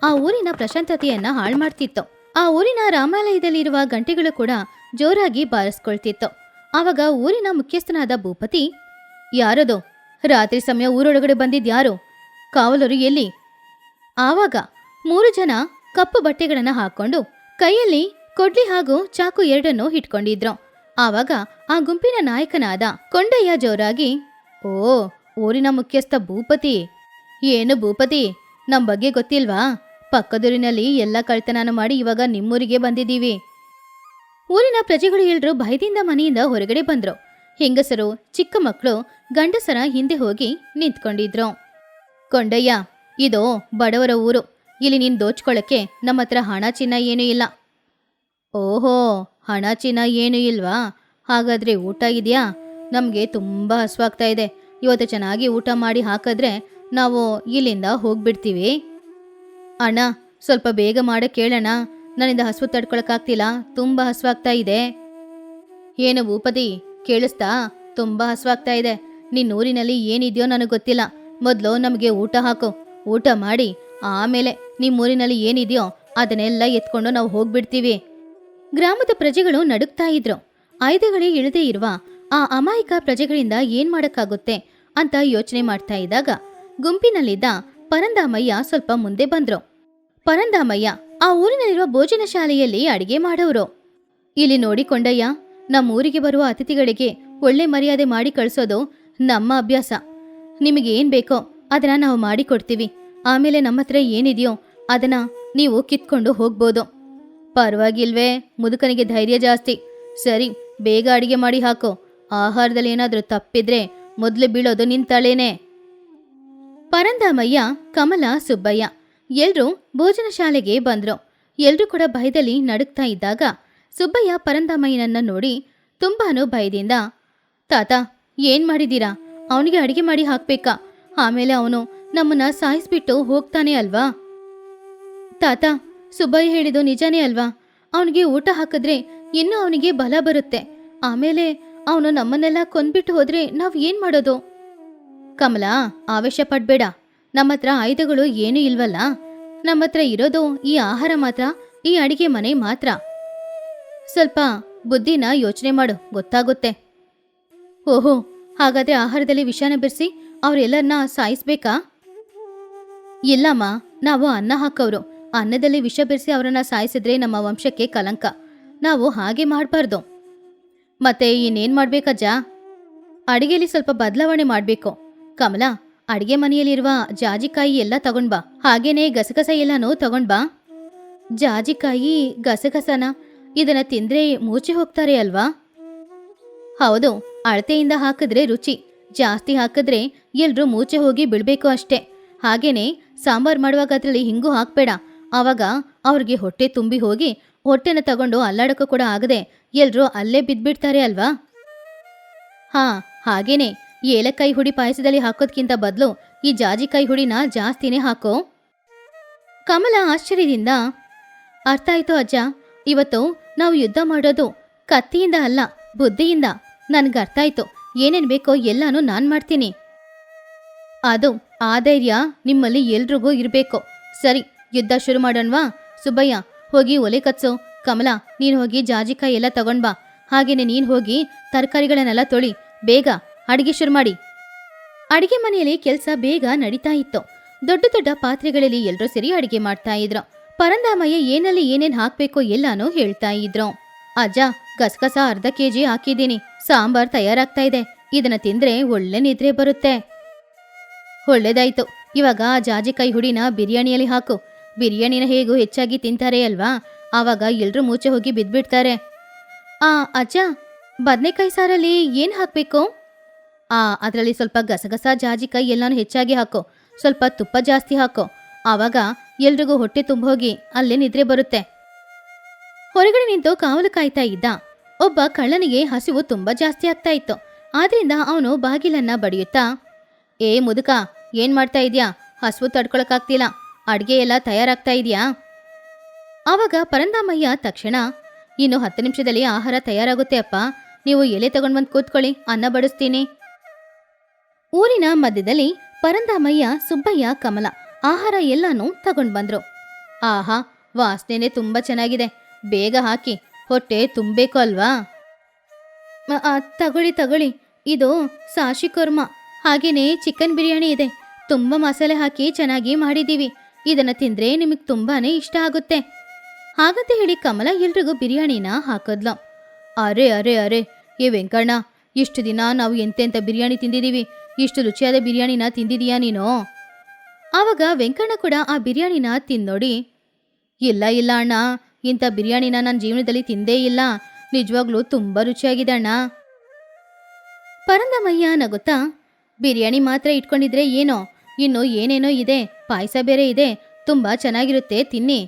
ಆ ಊರಿನ ಪ್ರಶಾಂತತೆಯನ್ನ ಹಾಳು ಮಾಡ್ತಿತ್ತು. ಆ ಊರಿನ ರಾಮಾಲಯದಲ್ಲಿರುವ ಗಂಟೆಗಳು ಕೂಡ ಜೋರಾಗಿ ಬಾರಿಸ್ಕೊಳ್ತಿತ್ತು. ಆವಾಗ ಊರಿನ ಮುಖ್ಯಸ್ಥನಾದ ಭೂಪತಿ, ಯಾರದು ರಾತ್ರಿ ಸಮಯ ಊರೊಳಗಡೆ ಬಂದಿದ್ಯಾರು? ಕಾವಲರು ಎಲ್ಲಿ? ಆವಾಗ 3 ಜನ ಕಪ್ಪು ಬಟ್ಟೆಗಳನ್ನ ಹಾಕೊಂಡು ಕೈಯಲ್ಲಿ ಕೊಡ್ಲಿ ಹಾಗೂ ಚಾಕು ಎರಡನ್ನೂ ಇಟ್ಕೊಂಡಿದ್ರು. ಆವಾಗ ಆ ಗುಂಪಿನ ನಾಯಕನಾದ ಕೊಂಡಯ್ಯ ಜೋರಾಗಿ, ಓ, ಊರಿನ ಮುಖ್ಯಸ್ಥ ಭೂಪತಿ. ಏನು ಭೂಪತಿ, ನಮ್ ಬಗ್ಗೆ ಗೊತ್ತಿಲ್ವಾ? ಪಕ್ಕದೂರಿನಲ್ಲಿ ಎಲ್ಲ ಕಳ್ತನ ಮಾಡಿ ಇವಾಗ ನಿಮ್ಮೂರಿಗೆ ಬಂದಿದ್ದೀವಿ. ಊರಿನ ಪ್ರಜೆಗಳು ಎಲ್ರೂ ಭಯದಿಂದ ಮನೆಯಿಂದ ಹೊರಗಡೆ ಬಂದ್ರು. ಹೆಂಗಸರು, ಚಿಕ್ಕ ಮಕ್ಕಳು, ಗಂಡಸರ ಹಿಂದೆ ಹೋಗಿ ನಿಂತ್ಕೊಂಡಿದ್ರು. ಕೊಂಡಯ್ಯ, ಇದು ಬಡವರ ಊರು. ಇಲ್ಲಿ ನೀನ್ ದೋಚ್ಕೊಳ್ಳಕ್ಕೆ ನಮ್ಮ ಹತ್ರ ಹಣ ಚಿನ್ನ ಏನೂ ಇಲ್ಲ. ಓಹೋ, ಹಣ ಚಿನ್ನ ಏನೂ ಇಲ್ವಾ? ಹಾಗಾದ್ರೆ ಊಟ ಇದೆಯಾ? ನಮಗೆ ತುಂಬ ಹಸುವಾಗ್ತಾ ಇದೆ. ಇವತ್ತು ಚೆನ್ನಾಗಿ ಊಟ ಮಾಡಿ ಹಾಕಿದ್ರೆ ನಾವು ಇಲ್ಲಿಂದ ಹೋಗ್ಬಿಡ್ತೀವಿ. ಅಣ್ಣ, ಸ್ವಲ್ಪ ಬೇಗ ಮಾಡಕ್ಕೆ ಕೇಳೋಣ, ನನ್ನಿಂದ ಹಸುವು ತಡ್ಕೊಳಕ್ಕಾಗ್ತಿಲ್ಲ, ತುಂಬ ಹಸುವಾಗ್ತಾ ಇದೆ. ಏನು ಭೂಪತಿ, ಕೇಳಿಸ್ತಾ? ತುಂಬ ಹಸುವಾಗ್ತಾ ಇದೆ. ನಿನ್ನ ಊರಿನಲ್ಲಿ ಏನಿದೆಯೋ ನನಗೆ ಗೊತ್ತಿಲ್ಲ. ಮೊದಲು ನಮಗೆ ಊಟ ಹಾಕು. ಊಟ ಮಾಡಿ ಆಮೇಲೆ ನಿಮ್ಮೂರಿನಲ್ಲಿ ಏನಿದೆಯೋ ಅದನ್ನೆಲ್ಲ ಎತ್ಕೊಂಡು ನಾವು ಹೋಗ್ಬಿಡ್ತೀವಿ. ಗ್ರಾಮದ ಪ್ರಜೆಗಳು ನಡುಕ್ತಾ ಇದ್ರು. ಆಯುಧಗಳೇ ಇಳದೇ ಇರುವ ಆ ಅಮಾಯಕ ಪ್ರಜೆಗಳಿಂದ ಏನ್ ಮಾಡಕ್ಕಾಗುತ್ತೆ ಅಂತ ಯೋಚನೆ ಮಾಡ್ತಾ ಇದ್ದಾಗ ಗುಂಪಿನಲ್ಲಿದ್ದ ಪರಂದಾಮಯ್ಯ ಸ್ವಲ್ಪ ಮುಂದೆ ಬಂದ್ರು. ಪರಂದಾಮಯ್ಯ ಆ ಊರಿನಲ್ಲಿರುವ ಭೋಜನ ಶಾಲೆಯಲ್ಲಿ ಅಡಿಗೆ ಮಾಡೋರು. ಇಲ್ಲಿ ನೋಡಿ ಕೊಂಡಯ್ಯ, ನಮ್ಮ ಊರಿಗೆ ಬರುವ ಅತಿಥಿಗಳಿಗೆ ಒಳ್ಳೆ ಮರ್ಯಾದೆ ಮಾಡಿ ಕಳಿಸೋದು ನಮ್ಮ ಅಭ್ಯಾಸ. ನಿಮಗೇನ್ ಬೇಕೋ ಅದನ್ನ ನಾವು ಮಾಡಿ ಕೊಡ್ತೀವಿ. ಆಮೇಲೆ ನಮ್ಮ ಹತ್ರ ಏನಿದೆಯೋ ಅದನ್ನ ನೀವು ಕಿತ್ಕೊಂಡು ಹೋಗ್ಬೋದು. ಪರವಾಗಿಲ್ವೇ? ಮುದುಕನಿಗೆ ಧೈರ್ಯ ಜಾಸ್ತಿ. ಸರಿ, ಬೇಗ ಅಡಿಗೆ ಮಾಡಿ ಹಾಕೋ. ಆಹಾರದಲ್ಲಿ ಏನಾದ್ರೂ ತಪ್ಪಿದ್ರೆ ಮೊದಲು ಬೀಳೋದು ನಿನ್ ತಲೆನೇ. ಪರಂದಾಮಯ್ಯ, ಕಮಲ, ಸುಬ್ಬಯ್ಯ ಎಲ್ರೂ ಭೋಜನ ಶಾಲೆಗೆ ಬಂದ್ರು. ಎಲ್ರೂ ಕೂಡ ಭಯದಲ್ಲಿ ನಡುಕ್ತಾ ಇದ್ದಾಗ ಸುಬ್ಬಯ್ಯ ಪರಂದಾಮಯ್ಯನನ್ನ ನೋಡಿ ತುಂಬಾನು ಭಯದಿಂದ, ತಾತ, ಏನ್ ಮಾಡಿದೀರಾ? ಅವನಿಗೆ ಅಡಿಗೆ ಮಾಡಿ ಹಾಕ್ಬೇಕಾ? ಆಮೇಲೆ ಅವನು ನಮ್ಮನ್ನ ಸಾಯಿಸ್ಬಿಟ್ಟು ಹೋಗ್ತಾನೆ ಅಲ್ವಾ? ತಾತ, ಸುಬ್ಬಯ್ಯ ಹೇಳಿದ್ದು ನಿಜಾನೇ ಅಲ್ವಾ? ಅವನಿಗೆ ಊಟ ಹಾಕಿದ್ರೆ ಇನ್ನೂ ಅವನಿಗೆ ಬಲ ಬರುತ್ತೆ. ಆಮೇಲೆ ಅವನು ನಮ್ಮನ್ನೆಲ್ಲ ಕೊಂದ್ಬಿಟ್ಟು ಹೋದ್ರೆ ನಾವ್ ಏನ್ ಮಾಡೋದು? ಕಮಲ, ಆವೇಶ ಪಡ್ಬೇಡ. ನಮ್ಮ ಹತ್ರ ಆಯುಧಗಳು ಏನೂ ಇಲ್ವಲ್ಲ. ನಮ್ಮ ಹತ್ರ ಇರೋದು ಈ ಆಹಾರ ಮಾತ್ರ, ಈ ಅಡಿಗೆ ಮನೆ ಮಾತ್ರ. ಸ್ವಲ್ಪ ಬುದ್ಧಿನ ಯೋಚನೆ ಮಾಡು, ಗೊತ್ತಾಗುತ್ತೆ. ಓಹೋ, ಹಾಗಾದ್ರೆ ಆಹಾರದಲ್ಲಿ ವಿಷಾನ ಬೆರೆಸಿ ಅವರೆಲ್ಲರನ್ನ ಸಾಯಿಸ್ಬೇಕಾ? ಇಲ್ಲಮ್ಮ, ನಾವು ಅನ್ನ ಹಾಕೋರು. ಅನ್ನದಲ್ಲಿ ವಿಷ ಬೆರೆಸಿ ಅವರನ್ನ ಸಾಯಿಸಿದ್ರೆ ನಮ್ಮ ವಂಶಕ್ಕೆ ಕಲಂಕ. ನಾವು ಹಾಗೆ ಮಾಡಬಾರ್ದು. ಮತ್ತೆ ಇನ್ನೇನ್ ಮಾಡ್ಬೇಕಜ್ಜ? ಅಡಿಗೆಯಲ್ಲಿ ಸ್ವಲ್ಪ ಬದಲಾವಣೆ ಮಾಡ್ಬೇಕು. ಕಮಲ, ಅಡಿಗೆ ಮನೆಯಲ್ಲಿರುವ ಜಾಜಿಕಾಯಿ ಎಲ್ಲ ತಗೊಂಡ್ಬಾ. ಹಾಗೇನೆ ಗಸಗಸ ಎಲ್ಲನೂ ತಗೊಂಡ್ಬಾ. ಜಾಜಿಕಾಯಿ, ಗಸಗಸನ ಇದನ್ನ ತಿಂದ್ರೆ ಮೂಚೆ ಹೋಗ್ತಾರೆ ಅಲ್ವಾ? ಹೌದು, ಅಳತೆಯಿಂದ ಹಾಕಿದ್ರೆ ರುಚಿ, ಜಾಸ್ತಿ ಹಾಕಿದ್ರೆ ಎಲ್ರೂ ಮೂಚೆ ಹೋಗಿ ಬಿಡ್ಬೇಕು ಅಷ್ಟೇ. ಹಾಗೇನೆ ಸಾಂಬಾರ್ ಮಾಡುವಾಗ ಅದ್ರಲ್ಲಿ ಹಿಂಗು ಹಾಕ್ಬೇಡ. ಆವಾಗ ಅವ್ರಿಗೆ ಹೊಟ್ಟೆ ತುಂಬಿ ಹೋಗಿ ಹೊಟ್ಟೆನ ತಗೊಂಡು ಅಲ್ಲಾಡಕ್ಕೂ ಕೂಡ ಆಗದೆ ಎಲ್ರೂ ಅಲ್ಲೇ ಬಿದ್ಬಿಡ್ತಾರೆ ಅಲ್ವಾ? ಹಾ, ಹಾಗೇನೆ ಏಲಕ್ಕಾಯಿ ಹುಡಿ ಪಾಯಸದಲ್ಲಿ ಹಾಕೋದ್ಕಿಂತ ಬದಲು ಈ ಜಾಜಿಕಾಯಿ ಹುಡಿನ ಜಾಸ್ತಿನೇ ಹಾಕೋ. ಕಮಲ ಆಶ್ಚರ್ಯದಿಂದ, ಅರ್ಥ ಆಯ್ತು ಅಜ್ಜ. ಇವತ್ತು ನಾವು ಯುದ್ಧ ಮಾಡೋದು ಕತ್ತಿಯಿಂದ ಅಲ್ಲ, ಬುದ್ಧಿಯಿಂದ. ನನ್ಗೆ ಅರ್ಥ ಆಯ್ತು. ಏನೇನ್ ಬೇಕೋ ಎಲ್ಲಾನು ನಾನ್ ಮಾಡ್ತೀನಿ. ಅದು ಆ ಧೈರ್ಯ ನಿಮ್ಮಲ್ಲಿ ಎಲ್ರಿಗೂ ಇರಬೇಕು. ಸರಿ, ಯುದ್ಧ ಶುರು ಮಾಡೋಣವಾ? ಸುಬ್ಬಯ್ಯ, ಹೋಗಿ ಒಲೆ ಕತ್ಸು. ಕಮಲ, ನೀನು ಹೋಗಿ ಜಾಜಿಕಾಯಿ ಎಲ್ಲ ತಗೊಂಡ್ಬಾ. ಹಾಗೇನೆ ನೀನು ಹೋಗಿ ತರಕಾರಿಗಳನ್ನೆಲ್ಲ ತೊಳಿ. ಬೇಗ ಅಡಿಗೆ ಶುರು ಮಾಡಿ. ಅಡಿಗೆ ಮನೆಯಲ್ಲಿ ಕೆಲಸ ಬೇಗ ನಡೀತಾ ಇತ್ತು. ದೊಡ್ಡ ದೊಡ್ಡ ಪಾತ್ರೆಗಳಲ್ಲಿ ಎಲ್ಲರೂ ಸೇರಿ ಅಡಿಗೆ ಮಾಡ್ತಾ ಇದ್ರು. ಪರಂದಾಮಯ್ಯ ಏನಲ್ಲಿ ಏನೇನ್ ಹಾಕ್ಬೇಕೋ ಎಲ್ಲಾನು ಹೇಳ್ತಾ ಇದ್ರು. ಅಜ್ಜ, ಗಸಗಸ ಅರ್ಧ ಕೆಜಿ ಹಾಕಿದ್ದೀನಿ. ಸಾಂಬಾರ್ ತಯಾರಾಗ್ತಾ ಇದೆ. ಇದನ್ನ ತಿಂದ್ರೆ ಒಳ್ಳೆ ನಿದ್ರೆ ಬರುತ್ತೆ. ಒಳ್ಳೇದಾಯ್ತು. ಇವಾಗ ಆ ಜಾಜಿಕಾಯಿ ಹುಡಿನ ಬಿರಿಯಾನಿಯಲ್ಲಿ ಹಾಕು. ಬಿರಿಯಾನಿನ ಹೇಗೂ ಹೆಚ್ಚಾಗಿ ತಿಂತಾರೆ ಅಲ್ವಾ, ಆವಾಗ ಎಲ್ರೂ ಮೂಚೆ ಹೋಗಿ ಬಿದ್ಬಿಡ್ತಾರೆ. ಅಜ್ಜ, ಬದನೆಕಾಯಿ ಸಾರಲ್ಲಿ ಏನ್ ಹಾಕ್ಬೇಕು? ಅದರಲ್ಲಿ ಸ್ವಲ್ಪ ಗಸಗಸ ಜಾಜಿಕಾಯಿ ಎಲ್ಲಾನು ಹೆಚ್ಚಾಗಿ ಹಾಕೋ. ಸ್ವಲ್ಪ ತುಪ್ಪ ಜಾಸ್ತಿ ಹಾಕೋ. ಆವಾಗ ಎಲ್ರಿಗೂ ಹೊಟ್ಟೆ ತುಂಬೋಗಿ ಅಲ್ಲೇ ನಿದ್ರೆ ಬರುತ್ತೆ. ಹೊರಗಡೆ ನಿಂತು ಕಾವಲು ಕಾಯ್ತಾ ಇದ್ದ ಒಬ್ಬ ಕಳ್ಳನಿಗೆ ಹಸಿವು ತುಂಬಾ ಜಾಸ್ತಿ ಆಗ್ತಾ ಇತ್ತು. ಆದ್ರಿಂದ ಅವನು ಬಾಗಿಲನ್ನ ಬಡಿಯುತ್ತಾ, ಏ ಮುದುಕ, ಏನ್ ಮಾಡ್ತಾ ಇದ್ಯಾ? ಹಸಿವು ತಡ್ಕೊಳಕ್ಕಾಗ್ತಿಲ್ಲ. ಅಡ್ಗೆ ಎಲ್ಲ ತಯಾರಾಗ್ತಾ ಇದೆಯಾ? ಆವಾಗ ಪರಂದಾಮಯ್ಯ ತಕ್ಷಣ, ಇನ್ನು 10 ನಿಮಿಷದಲ್ಲಿ ಆಹಾರ ತಯಾರಾಗುತ್ತೆ ಅಪ್ಪ. ನೀವು ಎಲೆ ತಗೊಂಡ್ಬಂದು ಕೂತ್ಕೊಳ್ಳಿ, ಅನ್ನ ಬಡಿಸ್ತೀನಿ. ಊರಿನ ಮಧ್ಯದಲ್ಲಿ ಪರಂದಾಮಯ್ಯ, ಸುಬ್ಬಯ್ಯ, ಕಮಲ ಆಹಾರ ಎಲ್ಲಾನು ತಗೊಂಡ್ ಬಂದ್ರು. ಆಹಾ, ವಾಸನೆನೆ ತುಂಬಾ ಚೆನ್ನಾಗಿದೆ. ಬೇಗ ಹಾಕಿ, ಹೊಟ್ಟೆ ತುಂಬಬೇಕು ಅಲ್ವಾ? ತಗೊಳ್ಳಿ, ಇದು ಸಾಶಿ ಕುರ್ಮಾ, ಹಾಗೇನೆ ಚಿಕನ್ ಬಿರಿಯಾನಿ ಇದೆ. ತುಂಬಾ ಮಸಾಲೆ ಹಾಕಿ ಚೆನ್ನಾಗಿ ಮಾಡಿದೀವಿ. ಇದನ್ನ ತಿಂದ್ರೆ ನಿಮಗ್ ತುಂಬಾನೇ ಇಷ್ಟ ಆಗುತ್ತೆ. ಹಾಗಂತ ಹೇಳಿ ಕಮಲ ಎಲ್ರಿಗೂ ಬಿರಿಯಾನಿನ ಹಾಕಿದ್ಲು. ಅರೆ ಅರೆ ಅರೆ, ಏ ವೆಂಕಣ್ಣ, ಇಷ್ಟು ದಿನ ನಾವು ಎಂತೆಂಥ ಬಿರಿಯಾನಿ ತಿಂದಿದೀವಿ. ಇಷ್ಟು ರುಚಿಯಾದ ಬಿರಿಯಾನಿನ ತಿಂದಿದೀಯಾ ನೀನು? ಆವಾಗ ವೆಂಕಣ್ಣ ಕೂಡ ಆ ಬಿರಿಯಾನಿನ ತಿಂದೋಡಿ, ಇಲ್ಲ ಅಣ್ಣ, ಇಂಥ ಬಿರಿಯಾನಿನ ನನ್ನ ಜೀವನದಲ್ಲಿ ತಿಂದೇ ಇಲ್ಲ. ನಿಜವಾಗ್ಲೂ ತುಂಬಾ ರುಚಿಯಾಗಿದೆ ಅಣ್ಣ. ಪರಂದಮಯ್ಯ ನಗುತ್ತಾ, ಬಿರಿಯಾನಿ ಮಾತ್ರ ಇಟ್ಕೊಂಡಿದ್ರೆ ಏನೋ, ಇನ್ನು ಏನೇನೋ ಇದೆ, ಪಾಯಸ ಬೇರೆ ಇದೆ, ತುಂಬಾ ಚೆನ್ನಾಗಿರುತ್ತೆ, ತಿನ್ನಿ.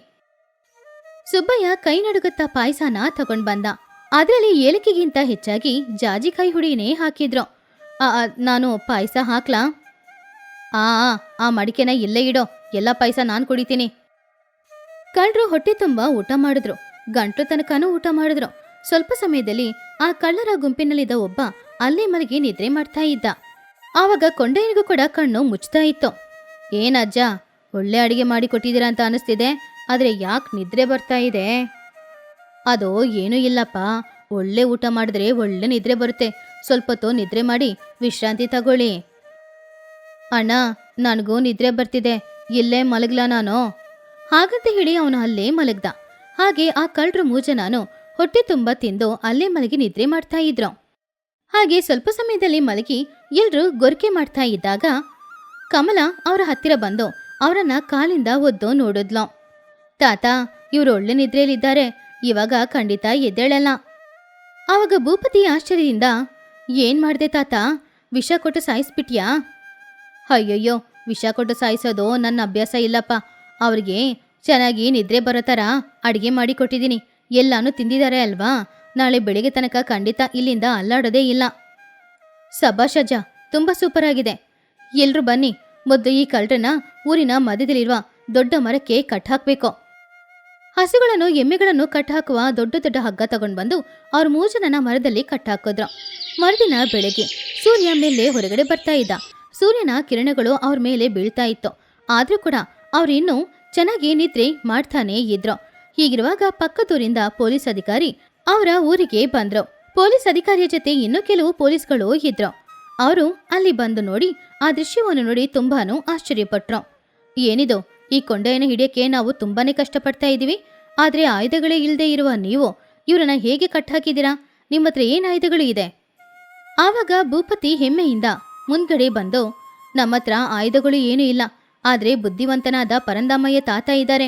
ಸುಬ್ಬಯ್ಯ ಕೈ ನಡುಗುತ್ತಾ ಪಾಯಸನ ತಗೊಂಡ್ ಬಂದ. ಅದರಲ್ಲಿ ಏಲಕ್ಕಿಗಿಂತ ಹೆಚ್ಚಾಗಿ ಜಾಜಿಕಾಯಿ ಹುಡಿನೇ ಹಾಕಿದ್ರು. ನಾನು ಪಾಯಸ ಹಾಕ್ಲಾ? ಆ ಮಡಿಕೆನ ಇಲ್ಲೇ ಇಡೋ, ಎಲ್ಲ ಪಾಯಸ ನಾನು ಕುಡಿತೀನಿ. ಕಳ್ಳರು ಹೊಟ್ಟೆ ತುಂಬಾ ಊಟ ಮಾಡಿದ್ರು. ಗಂಟು ತನಕನೂ ಊಟ ಮಾಡಿದ್ರು. ಸ್ವಲ್ಪ ಸಮಯದಲ್ಲಿ ಆ ಕಳ್ಳರ ಗುಂಪಿನಲ್ಲಿದ್ದ ಒಬ್ಬ ಅಲ್ಲೇ ಮಲಗಿ ನಿದ್ರೆ ಮಾಡ್ತಾ ಇದ್ದ. ಆವಾಗ ಕೊಂಡಯ್ಯನಿಗೂ ಕೂಡ ಕಣ್ಣು ಮುಚ್ತಾ ಇತ್ತು. ಏನಜ್ಜ, ಒಳ್ಳೆ ಅಡಿಗೆ ಮಾಡಿ ಕೊಟ್ಟಿದ್ದೀರಾ ಅಂತ ಅನಿಸ್ತಿದೆ, ಆದ್ರೆ ಯಾಕೆ ನಿದ್ರೆ ಬರ್ತಾ ಇದೆ? ಅದು ಏನೂ ಇಲ್ಲಪ್ಪ, ಒಳ್ಳೆ ಊಟ ಮಾಡಿದ್ರೆ ಒಳ್ಳೆ ನಿದ್ರೆ ಬರುತ್ತೆ. ಸ್ವಲ್ಪ ಹೊತ್ತು ನಿದ್ರೆ ಮಾಡಿ ವಿಶ್ರಾಂತಿ ತಗೊಳ್ಳಿ. ಅಣ್ಣ, ನನಗೂ ನಿದ್ರೆ ಬರ್ತಿದೆ, ಇಲ್ಲೇ ಮಲಗ್ಲಾ ನಾನು? ಹಾಗಂತ ಹೇಳಿ ಅವನು ಅಲ್ಲೇ ಮಲಗ್ದ. ಹಾಗೆ ಆ ಕಳ್ಳರು 3 ಜನನು ಹೊಟ್ಟೆ ತುಂಬ ತಿಂದು ಅಲ್ಲೇ ಮಲಗಿ ನಿದ್ರೆ ಮಾಡ್ತಾ ಇದ್ರು. ಹಾಗೆ ಸ್ವಲ್ಪ ಸಮಯದಲ್ಲಿ ಮಲಗಿ ಎಲ್ರೂ ಗೊರಕೆ ಮಾಡ್ತಾ ಇದ್ದಾಗ ಕಮಲ ಅವರ ಹತ್ತಿರ ಬಂದು ಅವರನ್ನ ಕಾಲಿಂದ ಒದ್ದು ನೋಡಿದ್ಲು. ತಾತ, ಇವ್ರು ಒಳ್ಳೆ ನಿದ್ರೆಯಲ್ಲಿದ್ದಾರೆ, ಇವಾಗ ಖಂಡಿತ ಎದ್ದೇಳಲ್ಲ. ಆವಾಗ ಭೂಪತಿ ಆಶ್ಚರ್ಯದಿಂದ, ಏನ್ ಮಾಡ್ದೆ ತಾತ? ವಿಷ ಕೊಟ್ಟು ಸಾಯಿಸ್ಬಿಟ್ಯಾ? ಅಯ್ಯಯ್ಯೋ, ವಿಷ ಕೊಟ್ಟು ಸಾಯಿಸೋದು ನನ್ನ ಅಭ್ಯಾಸ ಇಲ್ಲಪ್ಪ. ಅವ್ರಿಗೆ ಚೆನ್ನಾಗಿ ನಿದ್ರೆ ಬರೋ ಥರ ಅಡುಗೆ ಮಾಡಿ ಕೊಟ್ಟಿದ್ದೀನಿ. ಎಲ್ಲಾನು ತಿಂದಿದ್ದಾರೆ ಅಲ್ವಾ, ನಾಳೆ ಬೆಳಿಗ್ಗೆ ತನಕ ಖಂಡಿತ ಇಲ್ಲಿಂದ ಅಲ್ಲಾಡೋದೇ ಇಲ್ಲ. ಸಬಾಷ್ ಅಜ್ಜ, ತುಂಬ ಸೂಪರ್ ಆಗಿದೆ. ಎಲ್ರೂ ಬನ್ನಿ, ಮೊದಲು ಈ ಕಳ್ಳರನ್ನ ಊರಿನ ಮಧ್ಯದಲ್ಲಿರುವ ದೊಡ್ಡ ಮರಕ್ಕೆ ಕಟ್ಟಾಕ್ಬೇಕು. ಹಸುಗಳನ್ನು ಎಮ್ಮೆಗಳನ್ನು ಕಟ್ಟಾಕುವ ದೊಡ್ಡ ದೊಡ್ಡ ಹಗ್ಗ ತಗೊಂಡು ಬಂದು ಅವ್ರ 3 ಜನನ ಮರದಲ್ಲಿ ಕಟ್ಟಾಕಿದ್ರು. ಮರುದಿನ ಬೆಳಗ್ಗೆ ಸೂರ್ಯ ಮೇಲೆ ಹೊರಗಡೆ ಬರ್ತಾ ಇದ್ದ. ಸೂರ್ಯನ ಕಿರಣಗಳು ಅವ್ರ ಮೇಲೆ ಬೀಳ್ತಾ ಇತ್ತು. ಆದ್ರೂ ಕೂಡ ಅವ್ರಿನ್ನೂ ಚೆನ್ನಾಗಿ ನಿದ್ರೆ ಮಾಡ್ತಾನೇ ಇದ್ರು. ಹೀಗಿರುವಾಗ ಪಕ್ಕದೂರಿಂದ ಪೊಲೀಸ್ ಅಧಿಕಾರಿ ಅವರ ಊರಿಗೆ ಬಂದ್ರು. ಪೊಲೀಸ್ ಅಧಿಕಾರಿಯ ಜೊತೆ ಇನ್ನೂ ಕೆಲವು ಪೊಲೀಸ್ಗಳು ಇದ್ರು. ಅವರು ಅಲ್ಲಿ ಬಂದು ನೋಡಿ ಆ ದೃಶ್ಯವನ್ನು ನೋಡಿ ತುಂಬಾನು ಆಶ್ಚರ್ಯಪಟ್ರು. ಏನಿದು, ಈ ಕೊಂಡೆಯನ್ನು ಹಿಡಿಯಕ್ಕೆ ನಾವು ತುಂಬಾನೇ ಕಷ್ಟಪಡ್ತಾ ಇದೀವಿ, ಆದ್ರೆ ಆಯುಧಗಳೇ ಇಲ್ಲದೆ ಇರುವ ನೀವು ಇವರನ್ನ ಹೇಗೆ ಕಟ್ಟಾಕಿದ್ದೀರಾ? ನಿಮ್ಮ ಹತ್ರ ಏನ್ ಆಯುಧಗಳು ಇದೆ? ಆವಾಗ ಭೂಪತಿ ಹೆಮ್ಮೆಯಿಂದ ಮುಂದ್ಗಡೆ ಬಂದು, ನಮ್ಮ ಹತ್ರ ಆಯುಧಗಳು ಏನೂ ಇಲ್ಲ, ಆದ್ರೆ ಬುದ್ಧಿವಂತನಾದ ಪರಂದಾಮಯ್ಯ ತಾತ ಇದ್ದಾರೆ.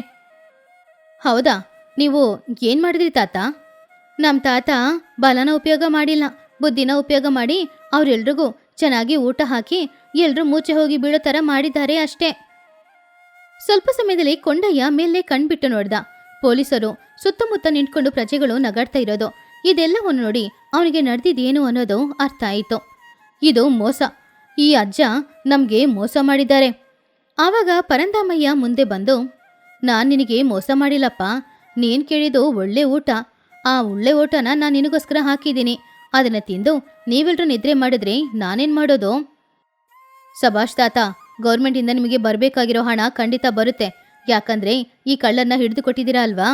ಹೌದಾ, ನೀವು ಏನ್ ಮಾಡಿದ್ರಿ ತಾತ? ನಮ್ಮ ತಾತ ಬಲನ ಉಪಯೋಗ ಮಾಡಿಲ್ಲ, ಬುದ್ಧಿನ ಉಪಯೋಗ ಮಾಡಿ ಅವ್ರೆಲ್ರಿಗೂ ಚೆನ್ನಾಗಿ ಊಟ ಹಾಕಿ ಎಲ್ರೂ ಮೂಚೆ ಹೋಗಿ ಬೀಳೋ ಥರ ಮಾಡಿದ್ದಾರೆ ಅಷ್ಟೇ. ಸ್ವಲ್ಪ ಸಮಯದಲ್ಲಿ ಕೊಂಡಯ್ಯ ಮೇಲೆ ಕಣ್ಬಿಟ್ಟು ನೋಡ್ದ. ಪೊಲೀಸರು ಸುತ್ತಮುತ್ತ ನಿಂತ್ಕೊಂಡು ಪ್ರಜೆಗಳು ನಗಾಡ್ತಾ ಇರೋದು, ಇದೆಲ್ಲವನ್ನು ನೋಡಿ ಅವನಿಗೆ ನಡೆದಿದ್ದೇನು ಅನ್ನೋದು ಅರ್ಥ ಆಯಿತು. ಇದು ಮೋಸ, ಈ ಅಜ್ಜ ನಮ್ಗೆ ಮೋಸ ಮಾಡಿದ್ದಾರೆ. ಆವಾಗ ಪರಂದಾಮಯ್ಯ ಮುಂದೆ ಬಂದು, ನಾನ್ ನಿನಗೆ ಮೋಸ ಮಾಡಿಲ್ಲಪ್ಪ, ನೀನ್ ಕೇಳಿದ್ದು ಒಳ್ಳೆ ಊಟ. ಆ ಒಳ್ಳೆ ಊಟನ ನಾನು ನಿನಗೋಸ್ಕರ ಹಾಕಿದ್ದೀನಿ. ಅದನ್ನ ತಿಂದು ನೀವೆಲ್ರೂ ನಿದ್ರೆ ಮಾಡಿದ್ರೆ ನಾನೇನ್ ಮಾಡೋದು? ಸಭಾಷ್ ತಾತ, ಗೌರ್ಮೆಂಟಿಂದ ನಿಮಗೆ ಬರಬೇಕಾಗಿರೋ ಹಣ ಖಂಡಿತ ಬರುತ್ತೆ, ಯಾಕಂದ್ರೆ ಈ ಕಳ್ಳನ್ನ ಹಿಡಿದು ಕೊಟ್ಟಿದ್ದೀರಾ ಅಲ್ವಾ?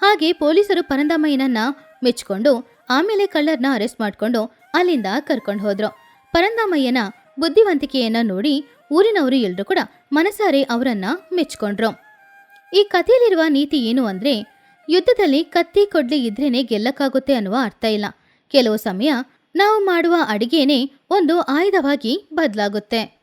ಹಾಗೆ ಪೊಲೀಸರು ಪರಂದಾಮಯ್ಯನನ್ನ ಮೆಚ್ಕೊಂಡು ಆಮೇಲೆ ಕಳ್ಳರನ್ನ ಅರೆಸ್ಟ್ ಮಾಡ್ಕೊಂಡು ಅಲ್ಲಿಂದ ಕರ್ಕೊಂಡು ಹೋದ್ರು. ಪರಂದಾಮಯ್ಯನ ಬುದ್ಧಿವಂತಿಕೆಯನ್ನ ನೋಡಿ ಊರಿನವರು ಎಲ್ರೂ ಕೂಡ ಮನಸಾರೆ ಅವರನ್ನ ಮೆಚ್ಕೊಂಡ್ರು. ಈ ಕಥೆಯಲ್ಲಿರುವ ನೀತಿ ಏನು ಅಂದ್ರೆ ಯುದ್ಧದಲ್ಲಿ ಕತ್ತಿ ಕೊಡ್ಲಿ ಇದ್ರೇನೆ ಗೆಲ್ಲಕ್ಕಾಗುತ್ತೆ ಅನ್ನುವ ಅರ್ಥ ಇಲ್ಲ. ಕೆಲವು ಸಮಯ ನಾವು ಮಾಡುವ ಅಡಿಗೆನೇ ಒಂದು ಆಯುಧವಾಗಿ ಬದಲಾಗುತ್ತೆ.